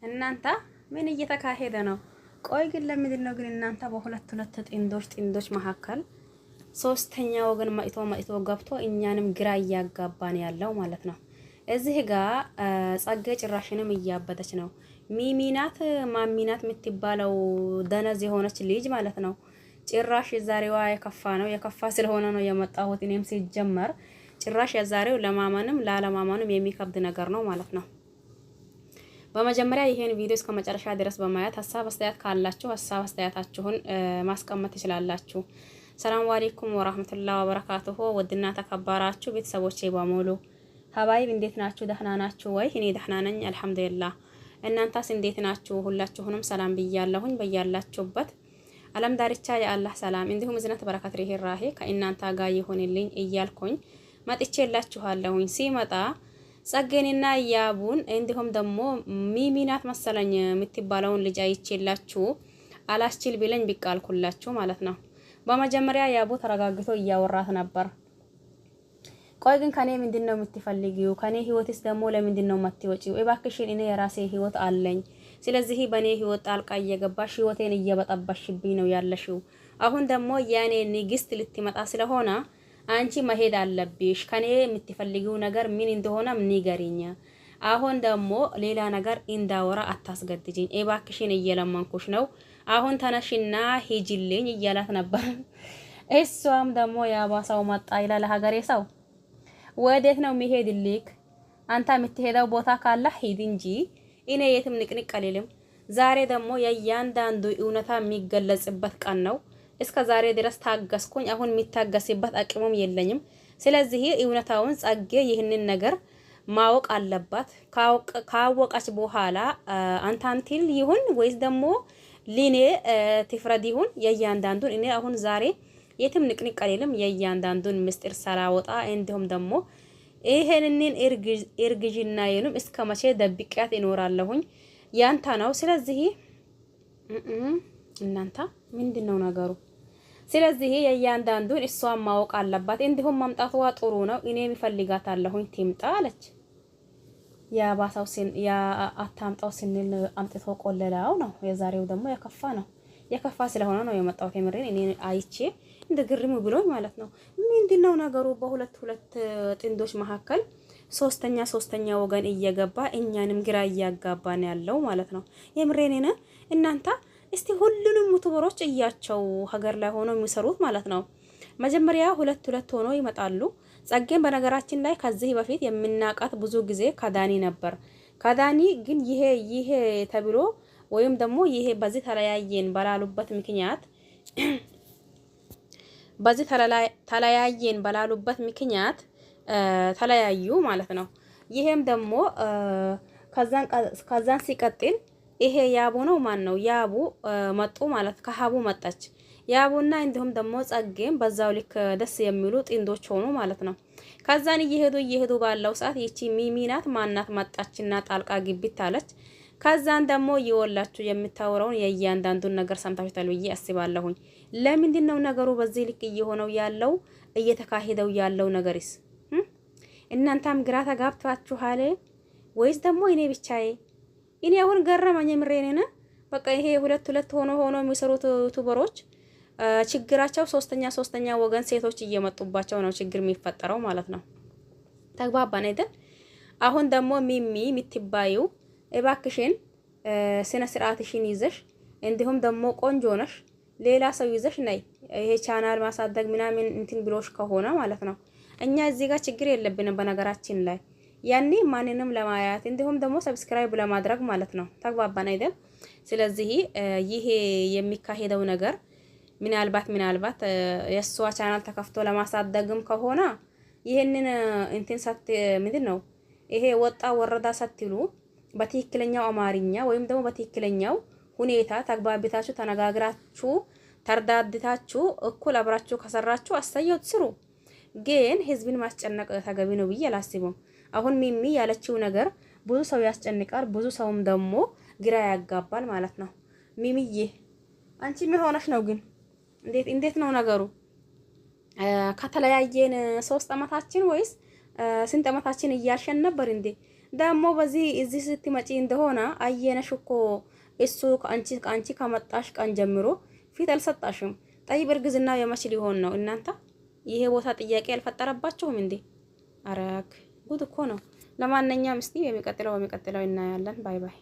እናንተ ምን እየተካሄደ ነው? ቆይ ግን ለምንድን ነው ግን እናንተ በሁለት ጥንዶች መካከል ሶስተኛ ወገን መጥቶ ገብቶ እኛንም ግራ እያጋባን ያለው ማለት ነው። እዚህ ጋር ጸጌ ጭራሽንም እያበደች ነው። ሚሚናት ማሚናት የምትባለው ደነዝ የሆነች ልጅ ማለት ነው። ጭራሽ የዛሬዋ የከፋ ነው። የከፋ ስለሆነ ነው የመጣሁት እኔም ሲጀመር ጭራሽ የዛሬው ለማመንም ላለማመንም የሚከብድ ነገር ነው ማለት ነው። በመጀመሪያ ይሄን ቪዲዮ እስከ መጨረሻ ድረስ በማየት ሀሳብ አስተያየት ካላችሁ ሀሳብ አስተያየታችሁን ማስቀመጥ ትችላላችሁ። ሰላም አለይኩም ወራህመቱላሂ ወበረካቱሁ። ወድና ተከበራችሁ ቤተሰቦቼ በሙሉ ሀባይብ እንዴት ናችሁ? ደህና ናችሁ ወይ? እኔ ደህና ነኝ አልሐምዱሊላህ። እናንተስ እንዴት ናችሁ? ሁላችሁንም ሰላም ብያለሁኝ። በያላችሁበት ዓለም ዳርቻ የአላህ ሰላም እንዲሁም እዝነት በረከት ርህራሄ ከእናንተ ጋር ይሁንልኝ እያልኩኝ መጥቼላችኋለሁኝ። ሲመጣ ጸጌንና ያቡን እንዲሁም ደግሞ ሚሚናት መሰለኝ የምትባለውን ልጅ አይቼላችሁ አላስችል ቢለኝ ቢቃልኩላችሁ ማለት ነው። በመጀመሪያ ያቡ ተረጋግቶ እያወራት ነበር። ቆይ ግን ከኔ ምንድነው የምትፈልጊው? ከኔ ህይወትስ ደግሞ ለምንድነው የማትወጪው? እባክሽን እኔ የራሴ ህይወት አለኝ። ስለዚህ በኔ ህይወት ጣልቃ እየገባሽ ህይወቴን እየበጠበሽብኝ ነው ያለሽው። አሁን ደግሞ ያኔ ንግስት ልትመጣ ስለሆነ አንቺ መሄድ አለብሽ። ከኔ የምትፈልጊው ነገር ምን እንደሆነ ንገሪኝ። አሁን ደግሞ ሌላ ነገር እንዳወራ አታስገድጂኝ እባክሽን እየለመንኩሽ ነው። አሁን ተነሽና ሂጂልኝ እያላት ነበር። እሷም ደግሞ ያባሳው መጣ ይላል ሀገሬ ሰው። ወዴት ነው የሚሄድልክ? አንተ የምትሄደው ቦታ ካለ ሂድ እንጂ እኔ የትም ንቅንቅ አልልም። ዛሬ ደግሞ የእያንዳንዱ እውነታ የሚገለጽበት ቀን ነው። እስከ ዛሬ ድረስ ታገስኩኝ። አሁን የሚታገስበት አቅሙም የለኝም። ስለዚህ እውነታውን ጸጌ ይህንን ነገር ማወቅ አለባት። ካወቀች በኋላ አንታንቲል ይሁን ወይስ ደግሞ ሊኔ ትፍረድ ይሁን የእያንዳንዱን እኔ አሁን ዛሬ የትም ንቅንቅ አልልም። የእያንዳንዱን ምስጢር ሰላወጣ እንዲሁም ደግሞ ይሄንን እርግዥና የኑም እስከ መቼ ደብቂያት ይኖራለሁኝ ያንተ ነው። ስለዚህ እናንተ ምንድነው ነገሩ? ስለዚህ የእያንዳንዱን እሷን ማወቅ አለባት። እንዲሁም መምጣቷ ጥሩ ነው። እኔ እፈልጋታለሁኝ ትምጣ አለች። ያባሳው ያ አታምጣው ስንል አምጥቶ ቆለላው ነው። የዛሬው ደግሞ የከፋ ነው። የከፋ ስለሆነ ነው የመጣው። ተምሬን እኔ አይቼ እንደ ግርም ብሎኝ ማለት ነው። ምንድነው ነገሩ? በሁለት ጥንዶች መካከል ሶስተኛ ወገን እየገባ እኛንም ግራ እያጋባን ያለው ማለት ነው። የምሬኔን እናንተ እስቲ ሁሉንም ዩቲዩበሮች እያቸው ሀገር ላይ ሆኖ የሚሰሩት ማለት ነው። መጀመሪያ ሁለት ሆኖ ይመጣሉ። ጸጌን በነገራችን ላይ ከዚህ በፊት የምናቃት ብዙ ጊዜ ከዳኒ ነበር። ከዳኒ ግን ይሄ ተብሎ ወይም ደግሞ ይሄ በዚህ ተለያየን በላሉበት ምክንያት ተለያዩ ማለት ነው። ይሄም ደግሞ ከዛን ሲቀጥል ይሄ ያቡ ነው። ማን ነው ያቡ? መጡ ማለት ከሀቡ መጣች ያቡና እንዲሁም ደግሞ ጸጌም በዛው ልክ ደስ የሚሉ ጥንዶች ሆኑ ማለት ነው። ከዛን እየሄዱ ባለው ሰዓት ይቺ ሚሚናት ማናት መጣችና ጣልቃ ግቢት አለች። ከዛን ደግሞ ይወላችሁ የምታወራውን የእያንዳንዱን ነገር ሰምታችኋል ብዬ አስባለሁኝ። ለምንድን ነው ነገሩ በዚህ ልክ እየሆነው ያለው እየተካሄደው ያለው ነገርስ? እናንተም ግራ ተጋብታችኋል ወይስ ደግሞ እኔ ብቻዬ? እኔ አሁን ገረመኝ የምሬኔን። በቃ ይሄ ሁለት ሆኖ የሚሰሩት ዩቲዩበሮች ችግራቸው ሶስተኛ ወገን ሴቶች እየመጡባቸው ነው ችግር የሚፈጠረው ማለት ነው። ተግባባን አይደል? አሁን ደግሞ ሚሚ የምትባዩ እባክሽን ስነ ስርዓትሽን ይዘሽ እንዲሁም ደግሞ ቆንጆ ነሽ ሌላ ሰው ይዘሽ ነይ። ይሄ ቻናል ማሳደግ ምናምን እንትን ብሎሽ ከሆነ ማለት ነው እኛ እዚህ ጋር ችግር የለብንም በነገራችን ላይ ያኔ ማንንም ለማያት እንዲሁም ደግሞ ሰብስክራይብ ለማድረግ ማለት ነው። ተግባባን አይደል? ስለዚህ ይሄ የሚካሄደው ነገር ምናልባት የሷ ቻናል ተከፍቶ ለማሳደግም ከሆነ ይሄንን እንትን ምንድን ነው ይሄ ወጣ ወረዳ ሳትሉ በትክክለኛው አማርኛ ወይም ደግሞ በትክክለኛው ሁኔታ ተግባብታችሁ ተነጋግራችሁ ተርዳድታችሁ እኩል አብራችሁ ከሰራችሁ አስተያየት ስሩ። ግን ህዝብን ማስጨነቅ ተገቢ ነው ብዬ አላስብም። አሁን ሚሚ ያለችው ነገር ብዙ ሰው ያስጨንቃል፣ ብዙ ሰውም ደግሞ ግራ ያጋባል ማለት ነው። ሚሚዬ አንቺ ምን ሆነሽ ነው ግን? እንዴት ነው ነገሩ? ከተለያየን 3 አመታችን ወይስ ስንት አመታችን እያልሸን ነበር እንዴ? ደግሞ በዚህ እዚህ ስትመጪ እንደሆነ አየነሽ እኮ እሱ ከአንቺ ከመጣሽ ቀን ጀምሮ ፊት አልሰጣሽም። ጠይብ እርግዝና የመች ሊሆን ነው እናንተ? ይሄ ቦታ ጥያቄ አልፈጠረባችሁም እንዴ? አረክ ጉድ እኮ ነው። ለማንኛውም እስቲ በሚቀጥለው እናያለን። ባይ ባይ።